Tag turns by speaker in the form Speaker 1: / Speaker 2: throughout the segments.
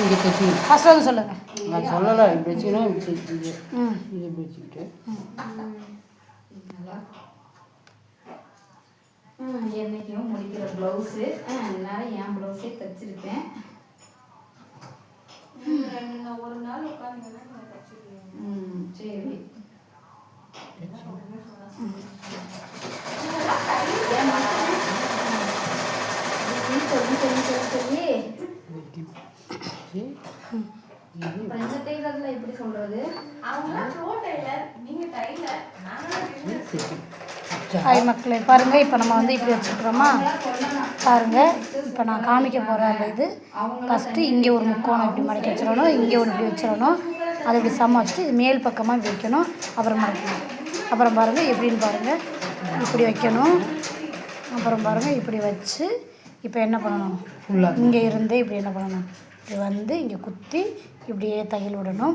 Speaker 1: இங்கே தைச்சி
Speaker 2: ஃபஸ்ட்டு வந்து சொல்லுங்கள்.
Speaker 1: நான் சொல்லலை இப்படி வச்சுக்கணும் இப்படி தைச்சிங்க. இது இப்படி வச்சுக்கிட்டு
Speaker 3: என்றைக்கும் முடிக்கிற ப்ளவுஸு அதனால என் ப்ளவுஸே தைச்சிருக்கேன்.
Speaker 4: ஒரு நாள் உட்காந்து
Speaker 3: சரி சொல்லி இந்த டெய்லர்ல எப்படி சொல்றது?
Speaker 2: ஹாய் மக்களே, பாருங்கள் இப்போ நம்ம வந்து இப்படி வச்சுக்கிறோமா? பாருங்கள் இப்போ நான் காமிக்க போகிற அந்த இது ஃபஸ்ட்டு இங்கே ஒரு முக்கோணம் இப்படி மடக்கி வச்சிடணும், இங்கே ஒரு இப்படி வச்சிடணும், அதை இப்படி சம வச்சுட்டு இது மேல் பக்கமாக இப்படி வைக்கணும், அப்புறம் மடக்கணும். அப்புறம் பாருங்கள் எப்படின்னு பாருங்கள், இப்படி வைக்கணும். அப்புறம் பாருங்கள் இப்படி வச்சு இப்போ என்ன பண்ணணும், இங்கே இருந்தே இப்படி என்ன பண்ணணும், இப்படி வந்து இங்கே குத்தி இப்படியே தையல் விடணும்.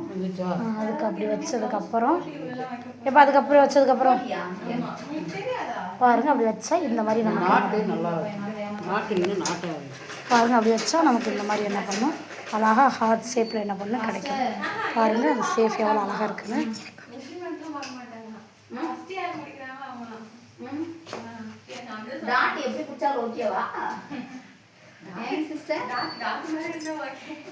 Speaker 2: அதுக்கு அப்படி வச்சதுக்கப்புறம் இப்போ அதுக்கப்புறம் வச்சதுக்கப்புறம் பாருங்கள் அப்படி வச்சா இந்த மாதிரி நமக்கு பாருங்கள் அப்படி வச்சா நமக்கு இந்த மாதிரி என்ன பண்ணும், அழகாக ஹார்ட் ஷேப்பில் என்ன பண்ணணும் கிடைக்கும். பாருங்கள் அந்த ஷேப் எவ்வளோ அழகாக இருக்குன்னு.
Speaker 3: டாட் எப்படி பிடிச்சாலும் ஓகேவா சிஸ்டர்?